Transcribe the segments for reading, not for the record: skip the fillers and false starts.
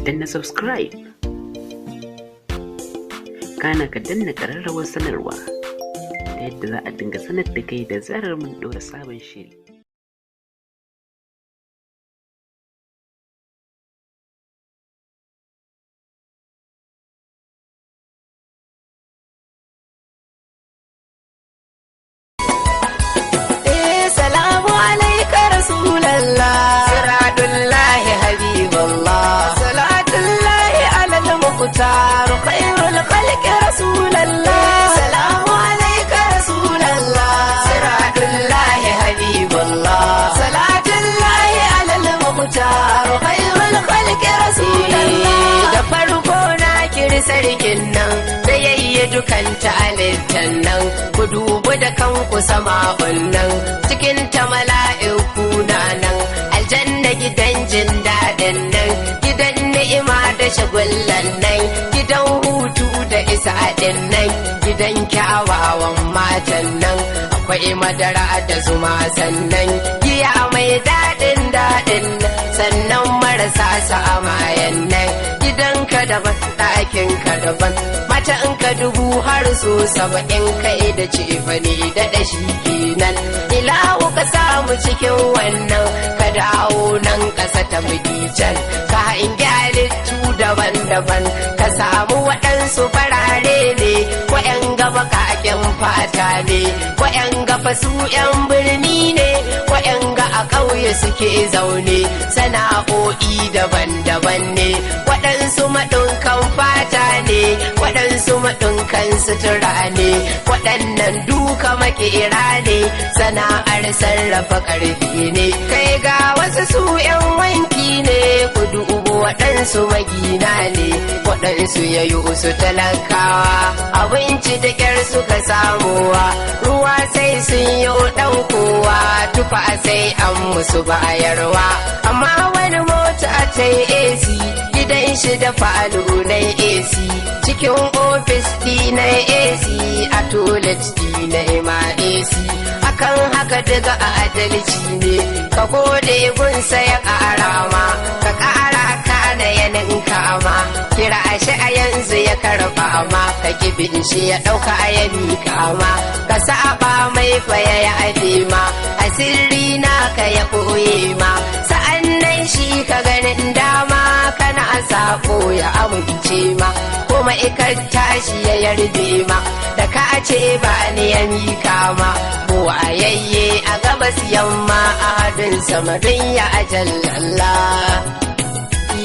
danna subscribe, kana ka danna ƙararrawar sanarwa ta yadda za a dinga sanar da kai da zarar mun ɗora sabon shiri. Salamu alaika Rasulallah, Siradullahi Habibullah, Salatullahi alal Mukhtar, khairul khalqi Rasulallah. Salamu alaika Rasulallah, Siradullahi Habibullah, Salatullahi alal Mukhtar, khairul khalqi Rasulallah. Da farko na kiri sarkin nan da yayye dukan talittan nan, ku dubu da kanku sama'un nan, cikin ta mala'iku na nan, aljanna gidan jin daɗin nan, gidan ni'ima da shagullan nan, gidan hutu da isa'adin nan, gidan kyawawan matan nan, akwai madara da zuma sannan giya mai daɗin daɗin nan, sannan marasa sa'amayan nan, gidanka daban ɗakinka daban, mata in ka dubu har so 70 kai da cefane da dashi kenan. Ilahu ka samu cikin wannan, ka dawo nan ƙasa ta can, ka hangi halittu daban-daban, ka samu waɗansu farare ne, wa'yan gaba kaƙin fata ne, wa'yan gafa su 'yan birni ne, wa'yan ga a ƙauye suke zaune, sana'o'i daban-daban ne, waɗansu maɗunkan fata ne, waɗansu maɗunkan sutura ne, waɗannan duka makera ne, sana'ar sarrafa ƙarfi ne, kai ga wasu su 'yan wanki ne, ku dubu waɗansu magina ne, waɗansu ya yi su talakawa, abinci da ƙyar suka samuwa, ruwa sai sun yi ɗaukowa, tufa sai an musu bayarwa, amma wani mota ta yi AC, gidan shi da falo na AC, cikin ofis na AC, a toilet na ma AC, akan haka daga adalci ne, ka gode gunsa ya ƙara ma, ka ƙara kana yanin kama, kira shi a yanzu ya karɓa ma, ka kibin shi ya ɗauka a ya mika ma, ka saba mai faya ya ade ma, asiri naka ya ɓoye ma, sa'an nan shi ka ganin dama kana sako ya amince ma, kuma ikar tashi ya yarda ma, da ka ce ba ni ya mika ma, wayayye a gabas yamma a hadin samarin ya ajallallah,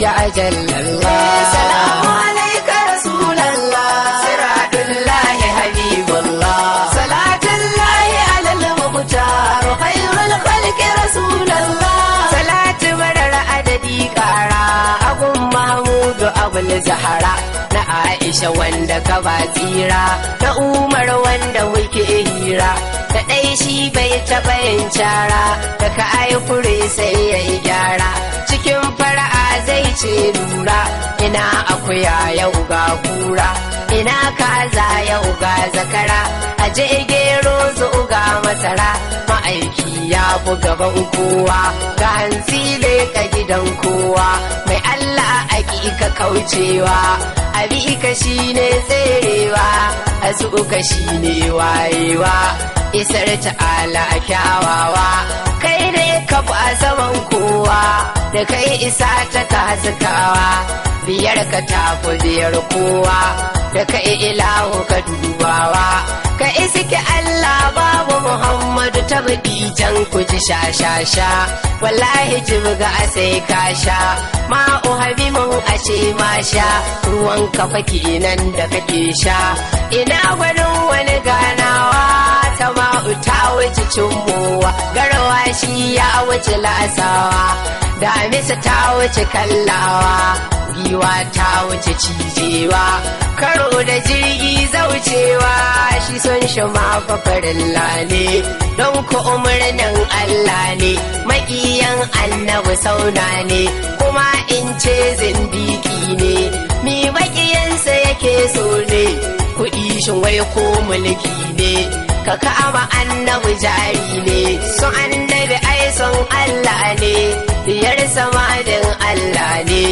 ya ajallallah. Salamu alaika Rasulallah, Siradullahi Habibullah, Salatullahi alal Mukhtar, khairul khalqi Rasulallah. Salatu marar adadi ƙara agun Mahmudu Abul Zahara, na Aisha wanda ka ba tsira, na Umar wanda muke hira, da ɗai shi bai taɓa yin cara, da ka kure sai ya yi gyara, cikin fara'a zai ce lura, ina akuya yau ga kura, ina kaza yau ga zakara, aje gero zo ga masara, ma'aiki ya buga ban kowa, ga hantsi leka gidan kowa, mai Allah ka kaucewa, abi ka shine tserewa, azu ka shine wayewa, isar ta'ala kyawawa, kai ne ka ba saman kowa, da kai isa ta kasakawa, biyar ka tafi biyar kowa, da kai ilahu ka dubawa, ka iske Allah babu Muhammadu ta can ku ji sha-sha-sha, wallahi jibga sai ka sha, ma'u habimun ashe ma sha, ruwan kafa kenan da kake sha, ina gwanin wani ganawa, ta ma'u ta wuce cimmowa, garwa shi ya wuce lasawa, damisa ta wuce kallawa, giwa ta wuce cijewa, karo da jirgi zaucewa, shi son shi ma fafarin ne, don ku umarnin Allah ne, maƙiyan annabi sauna ne, kuma in ce zindiki ne, mi maƙiyansa yake so ne, kuɗi shin wai ko mulki ne, ka kama annabi jari ne, son annabi ai son Allah ne, diyar samadin Allah ne,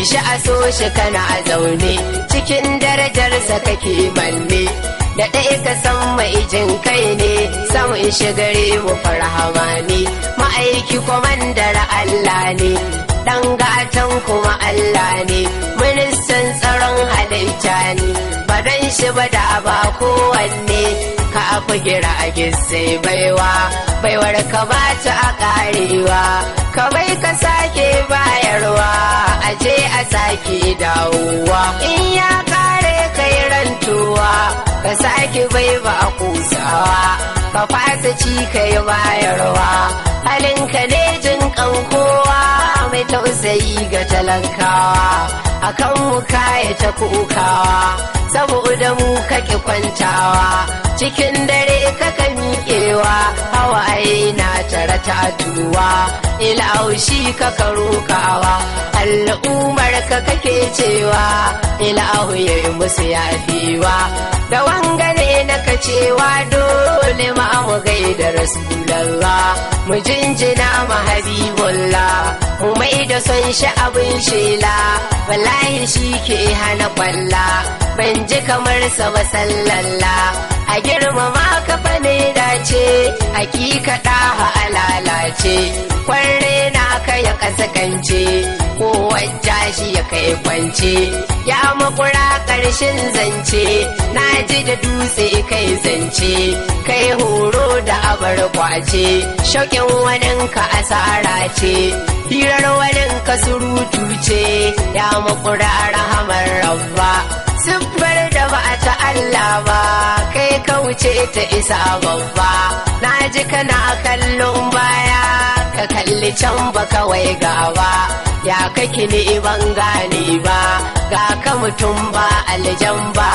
shi a so shi kana zaune cikin darajarsa kake manne da ɗaya ka san mai jin kai ne samun shigare mu farhama ne ma'aiki kwamandar Allah ne ɗan gatan kuma Allah ne ministan tsaron halitta ne ba don shi ba da ba kowanne ka fi gira a gisai baiwar ka ba ta a ƙarewa ka bai ka sake bayarwa aje a sake dawowa in ya ƙare kai rantuwa ka sake bai ba a kusawa ka fasa ci kai bayarwa halinka ne jin kan kowa mai tausayi ga talakawa akan mu kaya ta kukawa saboda mu kake kwantawa cikin dare kaka miƙewa hawaye na tara tatuwa ilaushi kaka rokawa al'ummar ka kake cewa ilahu ya yi musu yafewa da wangane na kacewa dole ma mu gaida rasulallah mu jinjina ma habibullah mu mai da son shi abin shela wallahi shi ke hana kwalla ban ji kamar sa ba sallalla a girmama ka fa ne dace hakika da lalace kwarre na ka ya kasakance ko wajja shi ya kai kwance ya makura karshen zance na ji da dutse kai zance kai horo da abar kwace shauƙin wanin ka asara ce hirar wanin ka surutu ce ya makura rahamar rabba siffar da ba ta Allah ba kai ka wuce ta isa babba na ji kana kallon baya ka kalli can ba kawai gaba ya kake ne ban gane ba ga ka mutum ba aljan ba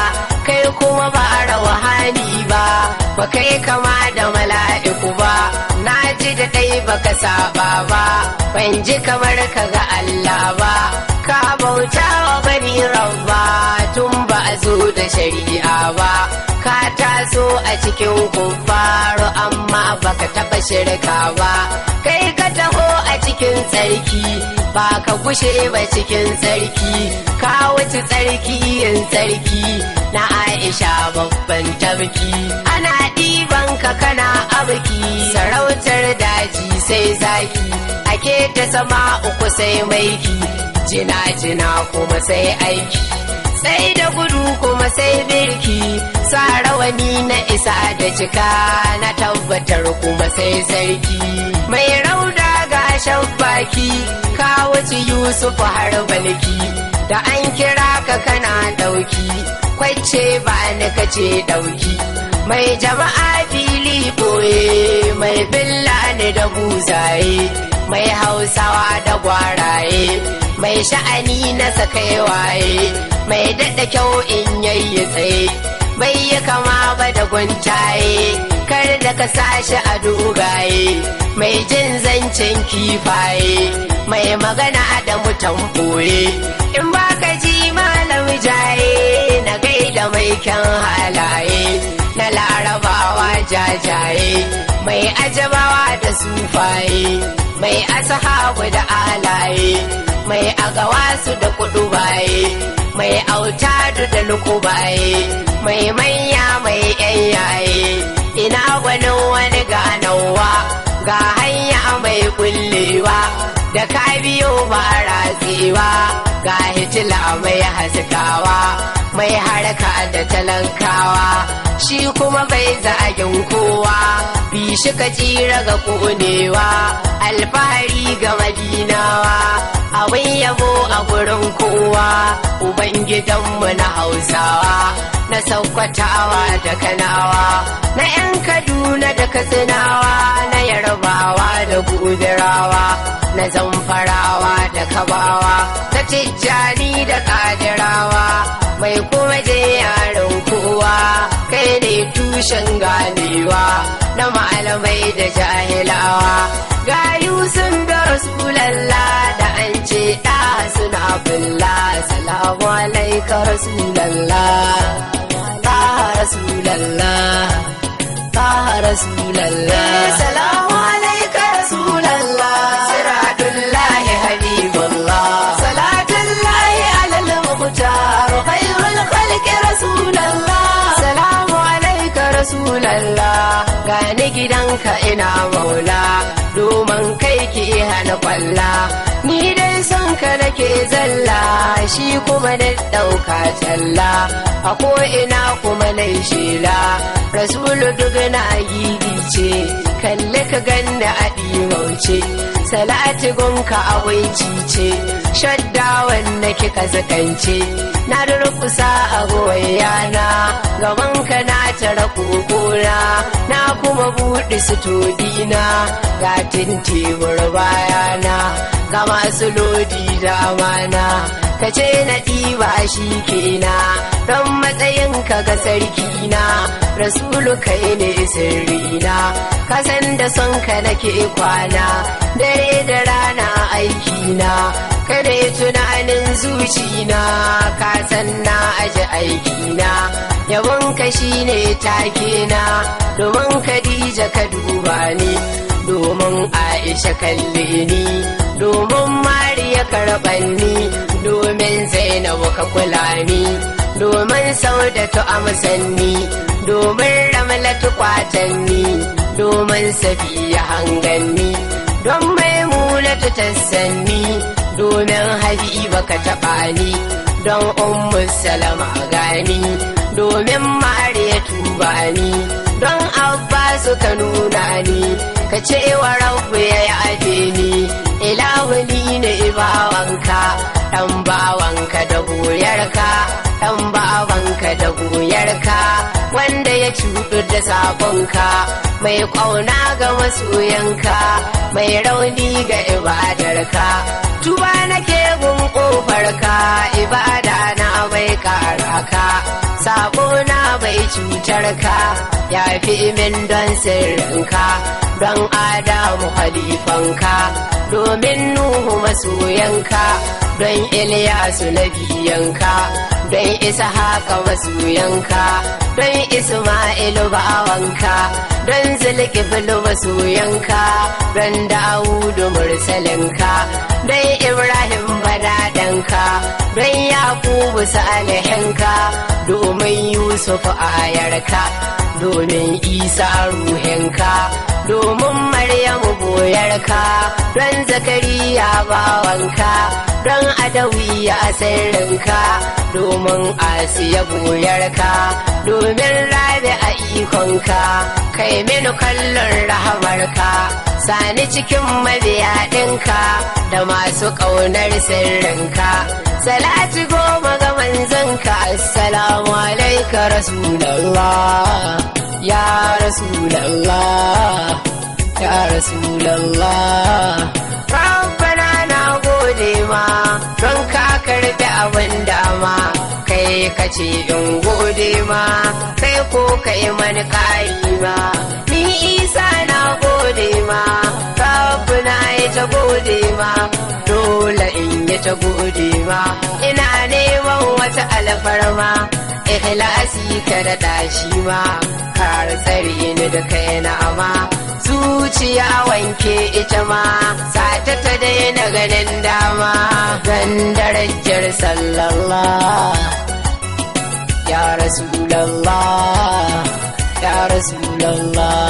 kai kuma ba rawhani ba ba kai kama da mala'iku ba na ji da dai baka saba ba ban ji kamar ka ga Allah ba ka bauta wa bani rabba tun ba a zo da shari'a ba ka taso a cikin kufaru amma baka taba shirka ba kai ka taho a cikin tsarki ba ka gushe ba cikin tsarki ka wuce tsarki yin tsarki na Aisha babban tabki ana ɗiban ka kana abki sarautar daji sai zaki ake ta sama uku sai maiki jina kuma sai aiki sai da gudu kuma sai birki sa rawani na isa da cika na tabbatar kuma sai sarki mai rauda gashin baki ka wuce Yusuf har balki da an kira ka kana dauki kwace ba ni kace dauki mai jama'a fili boye mai billa ne da buzaye mai hausawa da gwaraye mai sha'ani na sakai waye mai daɗa kyau in yayi tsaye bai yi kama ba da gwantaye kar da ka sashi a dogaye mai jin zancen kifaye mai magana da mutan boye in ba ka ji malam jaye na gaida mai kyan halaye na larabawa jajaye mai ajabawa da sufaye mai ashabu da alaye mai agawasu da kudubaye mai autadu da lukubaye mai manya mai yayaye ina gwanin wani ganawa ga hanya mai kullewa da ka biyo ba ratsewa ga hitila mai haskawa mai harka da talankawa shi kuma bai zagin kowa bi shi ka tsira ga konewa alfahari ga madinawa abin yabo a gurin kowa ubangidanmu na hausawa na saukwatawa da kanawa na yan kaduna da katsinawa na yarbawa da gudurawa na zamfarawa da kabawa ta tijjani da kadirawa mai kuma je yaron kowa kai ne tushen ganewa na malamai da jahilawa gayu sun da rasulallah da an ce da suna bulla salamu alaika rasulallah ta rasulallah ta rasulallah salamu alaika rasulallah siradullahi habibullah salatullahi ina maula domin kai ki hana kwalla ni dai son ka nake zalla shi kuma na ɗauka talla a ko ina kuma na shela rasulu duk na gigice kalle ka ganna a ɗimauce salati gunka awaici ce shadda wanda kika zakance na durkusa a goyana gaban ka na tara kokona na kuma buɗe sutodina ga tebur bayana ga masu lodi da amana ka ce na ɗiba shi kena don matsayinka ga sarkina rasulu kai ne sirrina ka san da son ka nake kwana dare da rana aikina kada ya tunanin zucina ka san na aji aikina yabon ka shine takena domin Khadija ka duba ni domin Aisha kalle ni domin Mariya karɓanni domin Zainabu ka kula ni domin Saudatu amsanni domin Ramlatu kwatanni domin Safiya hanganni don Maimunatu tassanni domin Habiba ka taɓa ni don Ummu Salama gani domin Mariya tuba ni don Abbasu ka nuna ni ka ce wa Rabbu ya yaje ni ilahu ni ne bawanka ɗan bawanka da goyarka ɗan bawanka da goyarka wanda ya cuɗu da sabonka mai ƙauna ga masoyanka mai rauni ga ibadarka tuba nake gun ƙofarka ibada na bai karaka sabo na bai cutarka ya fi min don sirrinka don Adamu halifanka domin Nuhu masoyanka don Ilyasu nabiyanka don Ishaqa masoyanka don Isma'ilu bawanka don Zulkiflu masoyanka don Dawudu mursalinka don Ibrahim badadanka don Yakubu salihinka domin Yusuf ayarka domin Isa ruhinka domin Maryamu boyarka don Zakariya bawanka don Adawiya sirrinka domin Asiya boyarka domin Rabi a ikonka kai mini kallon rahamarka sani cikin mabiya ɗinka da masu ƙaunar sirrinka salati goma ga manzanka assalamu alaika rasulallah ya rasulallah ya rasulallah rabbana na gode ma don ka karɓi abin dama kai ka ce in gode ma kai ko kai mani ƙari ma ni isa na gode ma rabbana ya ta gode ma dole in ya ta gode ma ina neman wata alfarma ikhlasi ka da dashi ma kar tsare ni da kaina ma zuciya wanke ita ma sata ta daina ganin dama dan darajar sallallah ya rasulallah ya rasulallah